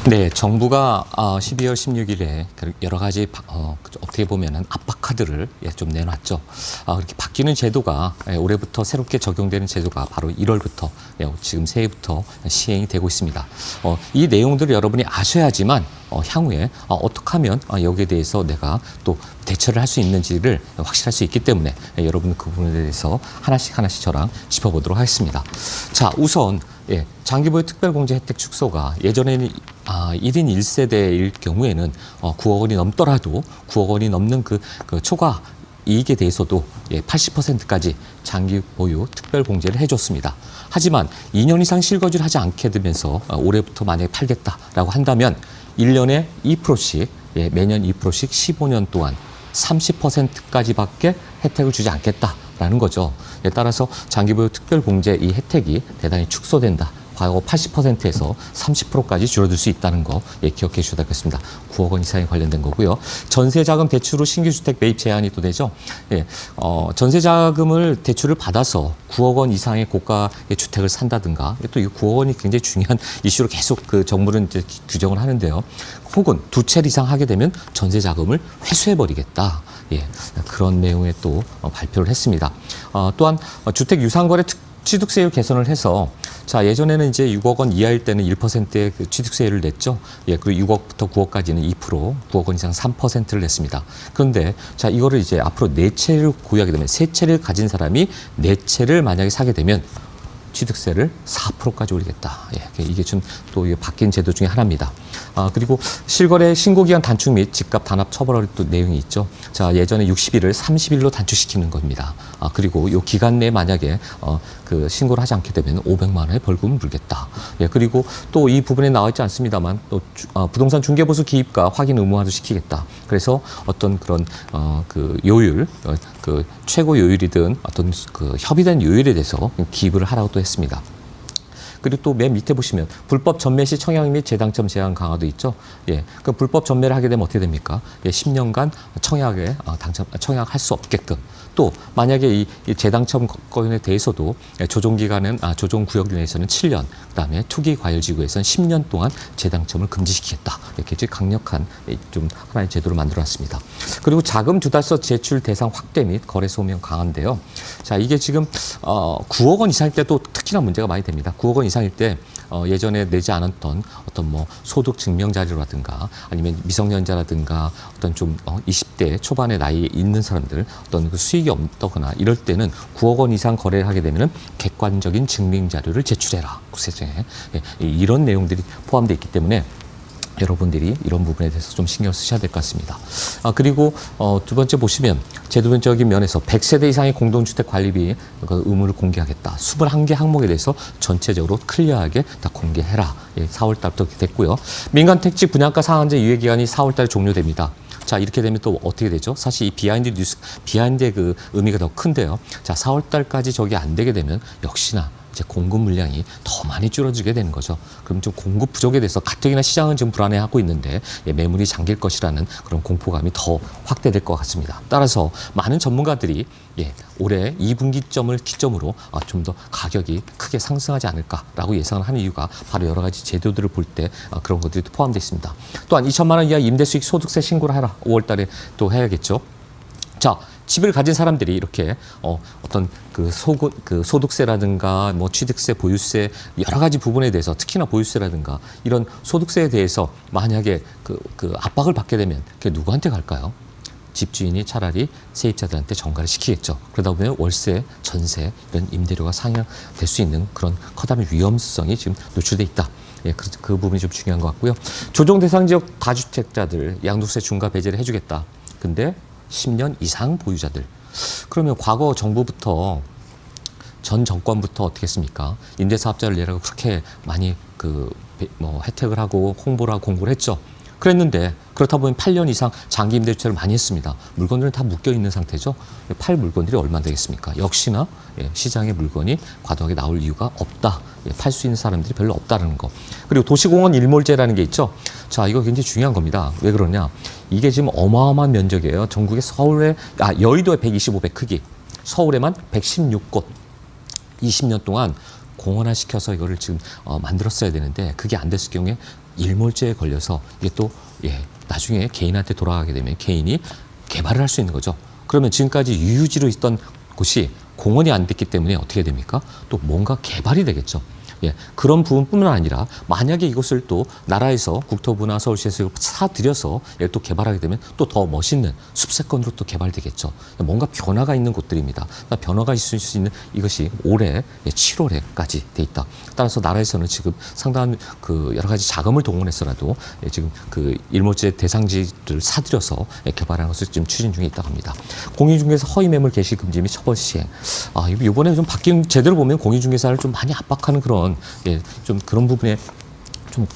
네, 정부가 12월 16일에 여러 가지 어떻게 보면은 압박 카드를 좀 내놨죠. 그렇게 바뀌는 제도가 올해부터 새롭게 적용되는 제도가 바로 1월부터 지금 새해부터 시행이 되고 있습니다. 이 내용들을 여러분이 아셔야지만 향후에 어떻게 하면 여기에 대해서 내가 또 대처를 할 수 있는지를 확실할 수 있기 때문에 여러분 그 부분에 대해서 하나씩 저랑 짚어보도록 하겠습니다. 자, 우선 장기보유 특별공제 혜택 축소가 예전에는 1인 1세대일 경우에는 9억 원이 넘더라도 9억 원이 넘는 그 초과 이익에 대해서도 80%까지 장기 보유 특별 공제를 해줬습니다. 하지만 2년 이상 실거주를 하지 않게 되면서 올해부터 만약에 팔겠다라고 한다면 1년에 2%씩 매년 2%씩 15년 동안 30%까지밖에 혜택을 주지 않겠다라는 거죠. 따라서 장기 보유 특별 공제 이 혜택이 대단히 축소된다. 과거 80%에서 30%까지 줄어들 수 있다는 거 기억해 주셔야 되겠습니다. 9억 원 이상에 관련된 거고요. 전세자금 대출 후 신규 주택 매입 제한이 또 되죠. 전세자금을 대출을 받아서 9억 원 이상의 고가의 주택을 산다든가 또 이 9억 원이 굉장히 중요한 이슈로 계속 그 정부는 이제 규정을 하는데요. 혹은 두 채 이상 하게 되면 전세자금을 회수해 버리겠다. 그런 내용의 또 발표를 했습니다. 또한 주택 유상거래 취득세율 개선을 해서 예전에는 이제 6억 원 이하일 때는 1%의 그 취득세율을 냈죠. 그리고 6억부터 9억까지는 2%, 9억 원 이상 3%를 냈습니다. 그런데 이거를 이제 앞으로 4채를 보유하게 되면 3채를 가진 사람이 4채를 만약에 사게 되면 취득세를 4%까지 올리겠다. 이게 좀 또 바뀐 제도 중에 하나입니다. 그리고 실거래 신고기간 단축 및 집값 단합 처벌할 또 내용이 있죠. 예전에 60일을 30일로 단축시키는 겁니다. 그리고 이 기간 내에 만약에 그 신고를 하지 않게 되면 500만 원의 벌금을 물겠다. 그리고 또 이 부분에 나와 있지 않습니다만 또 부동산 중개보수 기입과 확인 의무화도 시키겠다. 그래서 어떤 그런 그 요율, 그 최고 요율이든 어떤 그 협의된 요율에 대해서 기입을 하라고 또 했습니다. 그리고 또 맨 밑에 보시면 불법 전매 시 청약 및 재당첨 제한 강화도 있죠. 그 불법 전매를 하게 되면 어떻게 됩니까? 10년간 청약에 청약할 수 없게끔. 또 만약에 이 재당첨 건에 대해서도 조정 기간은 조정 구역 내에서는 7년, 그다음에 투기 과열 지구에서는 10년 동안 재당첨을 금지시키겠다. 이렇게 강력한 좀 하나의 제도를 만들어놨습니다. 그리고 자금 주달서 제출 대상 확대 및 거래 소명 강화인데요. 이게 지금 9억 원 이상일 때도 특히나 문제가 많이 됩니다. 9억 원 이상일 때 예전에 내지 않았던 어떤 뭐 소득 증명 자료라든가 아니면 미성년자라든가 어떤 좀 20대 초반의 나이에 있는 사람들 어떤 그 수익이 없거나 이럴 때는 9억 원 이상 거래를 하게 되면은 객관적인 증명 자료를 제출해라. 국세청에 이런 내용들이 포함되어 있기 때문에 여러분들이 이런 부분에 대해서 좀 신경 쓰셔야 될 것 같습니다. 그리고 두 번째 보시면 제도적인 면에서 100세대 이상의 공동주택 관리비 그 의무를 공개하겠다. 21개 항목에 대해서 전체적으로 클리어하게 다 공개해라. 4월 달부터 됐고요. 민간 택지 분양가 상한제 유예 기간이 4월 달에 종료됩니다. 이렇게 되면 또 어떻게 되죠? 사실 이 비하인드의 그 의미가 더 큰데요. 4월 달까지 저게 안 되게 되면 역시나 이제 공급 물량이 더 많이 줄어들게 되는 거죠. 그럼 좀 공급 부족에 대해서 가뜩이나 시장은 좀 불안해하고 있는데 매물이 잠길 것이라는 그런 공포감이 더 확대될 것 같습니다. 따라서 많은 전문가들이 올해 2분기점을 기점으로 좀 더 가격이 크게 상승하지 않을까라고 예상을 하는 이유가 바로 여러 가지 제도들을 볼 때 그런 것들이 포함되어 있습니다. 또한 2천만 원 이하 임대수익 소득세 신고를 하라. 5월 달에 또 해야겠죠. 집을 가진 사람들이 이렇게 어떤 그 소득세라든가 뭐 취득세, 보유세 여러 가지 부분에 대해서 특히나 보유세라든가 이런 소득세에 대해서 만약에 그 압박을 받게 되면 그게 누구한테 갈까요? 집주인이 차라리 세입자들한테 전가를 시키겠죠. 그러다 보면 월세, 전세 이런 임대료가 상향될 수 있는 그런 커다란 위험성이 지금 노출돼 있다. 그 부분이 좀 중요한 것 같고요. 조정 대상 지역 다주택자들 양도세 중과 배제를 해주겠다. 근데 10년 이상 보유자들. 그러면 과거 정부부터 전 정권부터 어떻게 했습니까? 임대사업자를 내라고 그렇게 많이 혜택을 하고 홍보를 하고 공고를 했죠. 그랬는데 그렇다 보면 8년 이상 장기 임대주택을 많이 했습니다. 물건들은 다 묶여 있는 상태죠. 팔 물건들이 얼마나 되겠습니까? 역시나 시장에 물건이 과도하게 나올 이유가 없다. 팔 수 있는 사람들이 별로 없다는 거. 그리고 도시공원 일몰제라는 게 있죠. 이거 굉장히 중요한 겁니다. 왜 그러냐? 이게 지금 어마어마한 면적이에요. 전국에 여의도에 125배 크기, 서울에만 116곳, 20년 동안 공원화 시켜서 이거를 지금 만들었어야 되는데 그게 안 됐을 경우에 일몰제에 걸려서 이게 또 나중에 개인한테 돌아가게 되면 개인이 개발을 할 수 있는 거죠. 그러면 지금까지 유유지로 있던 곳이 공원이 안 됐기 때문에 어떻게 됩니까? 또 뭔가 개발이 되겠죠. 그런 부분뿐만 아니라 만약에 이것을 또 나라에서 국토부나 서울시에서 사들여서 또 개발하게 되면 또 더 멋있는 숲세권으로 또 개발되겠죠. 뭔가 변화가 있는 곳들입니다. 변화가 있을 수 있는 이것이 올해 7월에까지 돼 있다. 따라서 나라에서는 지금 상당한 그 여러 가지 자금을 동원해서라도 지금 그 일몰제 대상지를 사들여서 개발하는 것을 지금 추진 중에 있다고 합니다. 공인중개사 허위매물 게시 금지 및 처벌 시행. 이번에 좀 바뀐 제대로 보면 공인중개사를 좀 많이 압박하는 그런 좀 그런 부분에 좀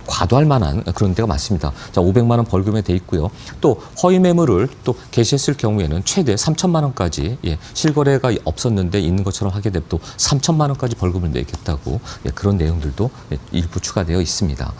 과도할 만한 그런 데가 많습니다. 자, 500만 원 벌금에 돼 있고요. 또 허위 매물을 또 게시했을 경우에는 최대 3천만 원까지 실거래가 없었는데 있는 것처럼 하게 되면 또 3천만 원까지 벌금을 내겠다고 그런 내용들도 일부 추가되어 있습니다.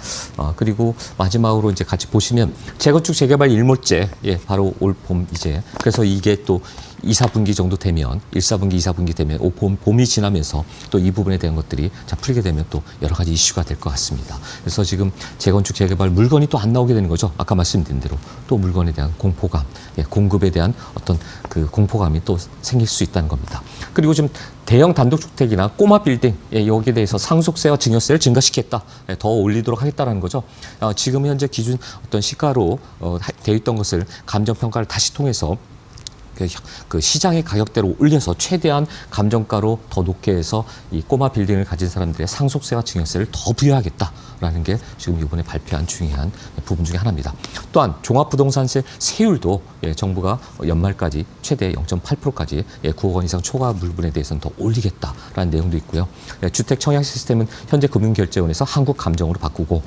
그리고 마지막으로 이제 같이 보시면 재건축 재개발 일몰제 바로 올 봄 이제 그래서 이게 또 2, 4분기 정도 되면 1, 4분기, 2, 4분기 되면 봄이 지나면서 또 이 부분에 대한 것들이 풀리게 되면 또 여러 가지 이슈가 될 것 같습니다. 그래서 지금 재건축 재개발 물건이 또 안 나오게 되는 거죠. 아까 말씀드린 대로 또 물건에 대한 공포감, 공급에 대한 어떤 그 공포감이 또 생길 수 있다는 겁니다. 그리고 지금 대형 단독주택이나 꼬마 빌딩 여기에 대해서 상속세와 증여세를 증가시키겠다, 더 올리도록 하겠다라는 거죠. 지금 현재 기준 어떤 시가로 되어 있던 것을 감정평가를 다시 통해서 그 시장의 가격대로 올려서 최대한 감정가로 더 높게 해서 이 꼬마 빌딩을 가진 사람들의 상속세와 증여세를 더 부여하겠다라는 게 지금 이번에 발표한 중요한 부분 중에 하나입니다. 또한 종합부동산세 세율도 정부가 연말까지 최대 0.8%까지 9억 원 이상 초과 물분에 대해서는 더 올리겠다라는 내용도 있고요. 주택 청약 시스템은 현재 금융결제원에서 한국감정으로 바꾸고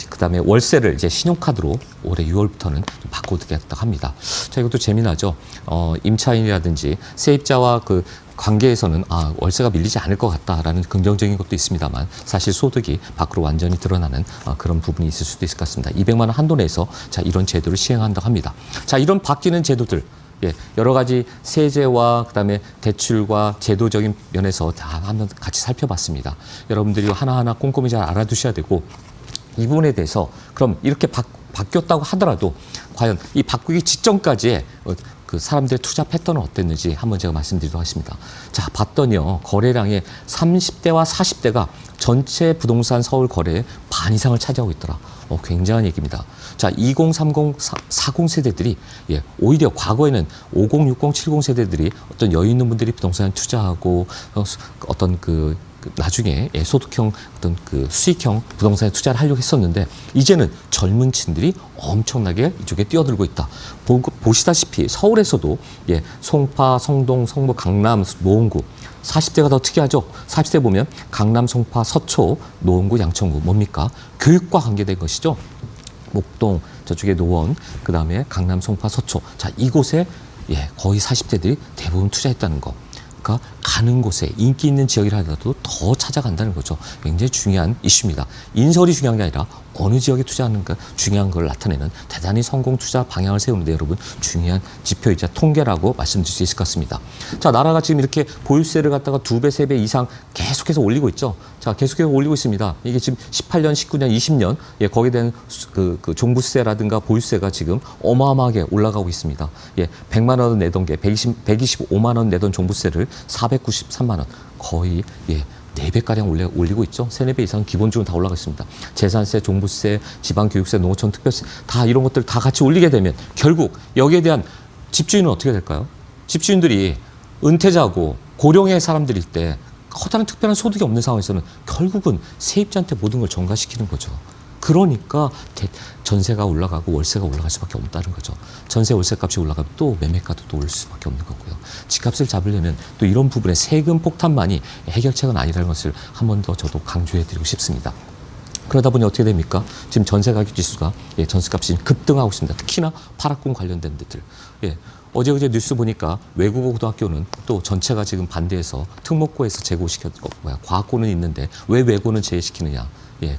그다음에 월세를 이제 신용카드로 올해 6월부터는 바꾸겠다고 합니다. 자, 이것도 재미나죠. 임차인이라든지 세입자와 그 관계에서는 월세가 밀리지 않을 것 같다라는 긍정적인 것도 있습니다만 사실 소득이 밖으로 완전히 드러나는 그런 부분이 있을 수도 있을 것 같습니다. 200만 원 한도 내에서 자, 이런 제도를 시행한다고 합니다. 자, 이런 바뀌는 제도들 여러 가지 세제와 그다음에 대출과 제도적인 면에서 다 한번 같이 살펴봤습니다. 여러분들이 하나하나 꼼꼼히 잘 알아두셔야 되고 이 부분에 대해서 그럼 이렇게 바뀌었다고 하더라도 과연 이 바꾸기 직전까지의 그 사람들의 투자 패턴은 어땠는지 한번 제가 말씀드리도록 하겠습니다. 자, 봤더니요. 거래량의 30대와 40대가 전체 부동산 서울 거래의 반 이상을 차지하고 있더라. 굉장한 얘기입니다. 자, 20, 30, 40 세대들이 오히려 과거에는 50, 60, 70 세대들이 어떤 여유 있는 분들이 부동산에 투자하고 어떤 나중에 소득형 어떤 그 수익형 부동산에 투자를 하려고 했었는데 이제는 젊은 층들이 엄청나게 이쪽에 뛰어들고 있다. 보시다시피 서울에서도 송파, 성동, 성북, 강남, 노원구 40대가 더 특이하죠. 40대 보면 강남, 송파, 서초, 노원구, 양천구 뭡니까? 교육과 관계된 것이죠. 목동, 저쪽에 노원, 그 다음에 강남, 송파, 서초. 자, 이곳에 거의 40대들이 대부분 투자했다는 거. 가는 곳에 인기 있는 지역이라 하더라도 더 찾아간다는 거죠. 굉장히 중요한 이슈입니다. 인설이 중요한 게 아니라 어느 지역에 투자하는가 중요한 걸 나타내는 대단히 성공 투자 방향을 세우는데 여러분 중요한 지표이자 통계라고 말씀드릴 수 있을 것 같습니다. 자, 나라가 지금 이렇게 보유세를 갖다가 2배, 3배 이상 계속해서 올리고 있죠. 자, 계속해서 올리고 있습니다. 이게 지금 18년, 19년, 20년 거기에 대한 그 종부세라든가 보유세가 지금 어마어마하게 올라가고 있습니다. 100만 원 내던 게 125만 원 내던 종부세를 493만 원 거의 4배가량 올리고 있죠. 3, 4배 이상 기본적으로 다 올라가 있습니다. 재산세, 종부세, 지방교육세, 농어촌 특별세 다 이런 것들 다 같이 올리게 되면 결국 여기에 대한 집주인은 어떻게 될까요? 집주인들이 은퇴자고 고령의 사람들일 때 커다란 특별한 소득이 없는 상황에서는 결국은 세입자한테 모든 걸 전가시키는 거죠. 그러니까 전세가 올라가고 월세가 올라갈 수밖에 없다는 거죠. 전세 월세 값이 올라가면 또 매매가도 또 오를 수밖에 없는 거고요. 집값을 잡으려면 또 이런 부분에 세금 폭탄만이 해결책은 아니라는 것을 한 번 더 저도 강조해드리고 싶습니다. 그러다 보니 어떻게 됩니까? 지금 전세 가격 지수가 전세값이 급등하고 있습니다. 특히나 파락군 관련된 데들. 어제 뉴스 보니까 외국어 고등학교는 또 전체가 지금 반대해서 특목고에서 과학고는 있는데 왜 외고는 제외시키느냐.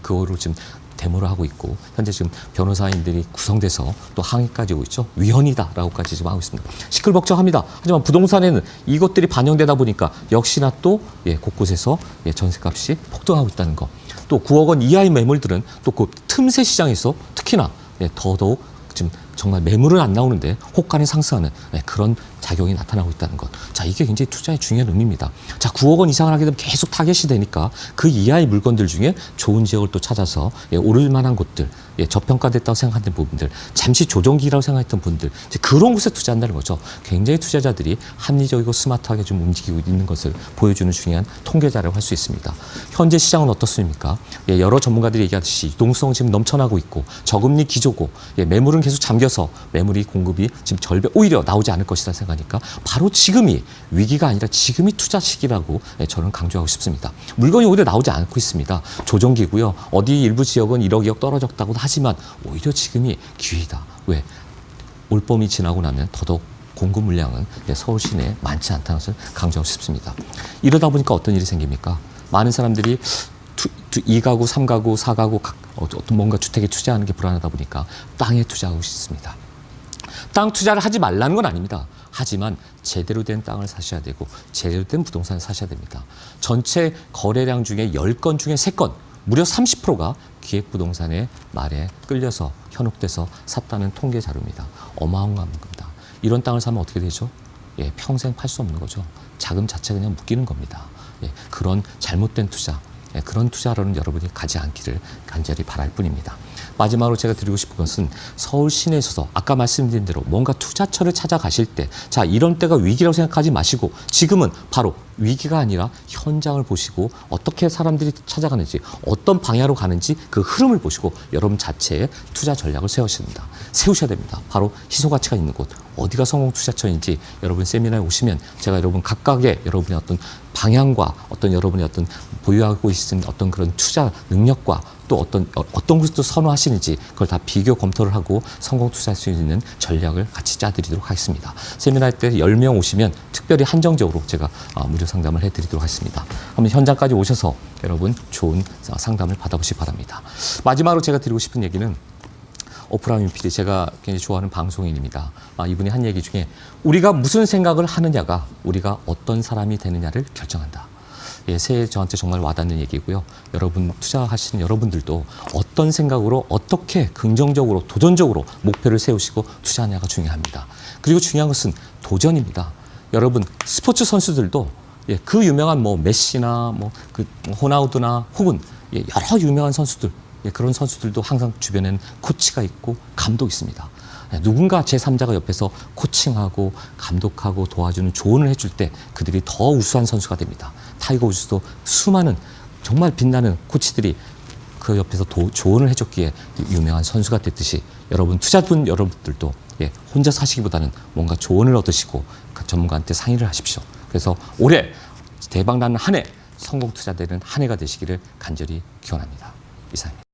그거를 지금 데모를 하고 있고 현재 지금 변호사인들이 구성돼서 또 항의까지 오고 있죠. 위헌이다라고까지 지금 하고 있습니다. 시끌벅적합니다. 하지만 부동산에는 이것들이 반영되다 보니까 역시나 또 곳곳에서 전세값이 폭등하고 있다는 거. 또 9억 원 이하의 매물들은 또 그 틈새 시장에서 특히나 더더욱 지금 정말 매물은 안 나오는데 호가는 상승하는 그런 작용이 나타나고 있다는 것. 자, 이게 굉장히 투자의 중요한 의미입니다. 자, 9억 원 이상을 하게 되면 계속 타겟이 되니까 그 이하의 물건들 중에 좋은 지역을 또 찾아서 오를 만한 곳들, 저평가됐다고 생각하는 부분들, 잠시 조정기라고 생각했던 분들, 이제 그런 곳에 투자한다는 거죠. 굉장히 투자자들이 합리적이고 스마트하게 좀 움직이고 있는 것을 보여주는 중요한 통계 자료를 할 수 있습니다. 현재 시장은 어떻습니까? 여러 전문가들이 얘기하듯이 유동성 지금 넘쳐나고 있고 저금리 기조고 매물은 계속 잠겨서 매물이 공급이 지금 절벽 오히려 나오지 않을 것이다 생각하니까 바로 지금이 위기가 아니라 지금이 투자 시기라고 저는 강조하고 싶습니다. 물건이 오히려 나오지 않고 있습니다. 조정기고요. 어디 일부 지역은 1억 2억 떨어졌다고 하지만 오히려 지금이 기회다. 왜? 올봄이 지나고 나면 더더욱 공급 물량은 서울 시내에 많지 않다는 것을 강조하고 싶습니다. 이러다 보니까 어떤 일이 생깁니까? 많은 사람들이 2가구, 3가구, 4가구 어떤 뭔가 주택에 투자하는 게 불안하다 보니까 땅에 투자하고 싶습니다. 땅 투자를 하지 말라는 건 아닙니다. 하지만 제대로 된 땅을 사셔야 되고 제대로 된 부동산을 사셔야 됩니다. 전체 거래량 중에 10건 중에 3건, 무려 30%가 기획부동산의 말에 끌려서 현혹돼서 샀다는 통계 자료입니다. 어마어마한 겁니다. 이런 땅을 사면 어떻게 되죠? 평생 팔 수 없는 거죠. 자금 자체 그냥 묶이는 겁니다. 그런 잘못된 투자, 그런 투자로는 여러분이 가지 않기를 간절히 바랄 뿐입니다. 마지막으로 제가 드리고 싶은 것은 서울 시내에 있어서 아까 말씀드린 대로 뭔가 투자처를 찾아가실 때, 자, 이런 때가 위기라고 생각하지 마시고 지금은 바로 위기가 아니라 현장을 보시고 어떻게 사람들이 찾아가는지 어떤 방향으로 가는지 그 흐름을 보시고 여러분 자체의 투자 전략을 세우셔야 됩니다. 바로 희소가치가 있는 곳, 어디가 성공 투자처인지 여러분 세미나에 오시면 제가 여러분 각각의 여러분의 어떤 방향과 어떤 여러분의 어떤 보유하고 있는 어떤 그런 투자 능력과 또 어떤 것을 또 선호하시는지 그걸 다 비교 검토를 하고 성공 투자할 수 있는 전략을 같이 짜드리도록 하겠습니다. 세미나 때 10명 오시면 특별히 한정적으로 제가 무료 상담을 해드리도록 하겠습니다. 한번 현장까지 오셔서 여러분 좋은 상담을 받아보시기 바랍니다. 마지막으로 제가 드리고 싶은 얘기는 오프라 윈프리, 제가 굉장히 좋아하는 방송인입니다. 이분이 한 얘기 중에 우리가 무슨 생각을 하느냐가 우리가 어떤 사람이 되느냐를 결정한다. 새해 저한테 정말 와닿는 얘기고요. 여러분 투자하시는 여러분들도 어떤 생각으로 어떻게 긍정적으로 도전적으로 목표를 세우시고 투자하냐가 중요합니다. 그리고 중요한 것은 도전입니다. 여러분 스포츠 선수들도 그 유명한 메시나 그 호나우두나 혹은 여러 유명한 선수들, 그런 선수들도 항상 주변에는 코치가 있고 감독이 있습니다. 누군가 제3자가 옆에서 코칭하고 감독하고 도와주는 조언을 해줄 때 그들이 더 우수한 선수가 됩니다. 타이거 우즈도 수많은 정말 빛나는 코치들이 그 옆에서 조언을 해줬기에 유명한 선수가 됐듯이 여러분 투자분 여러분들도 혼자 사시기보다는 뭔가 조언을 얻으시고 전문가한테 상의를 하십시오. 그래서 올해 대박나는 한 해, 성공 투자되는 한 해가 되시기를 간절히 기원합니다. 이상입니다.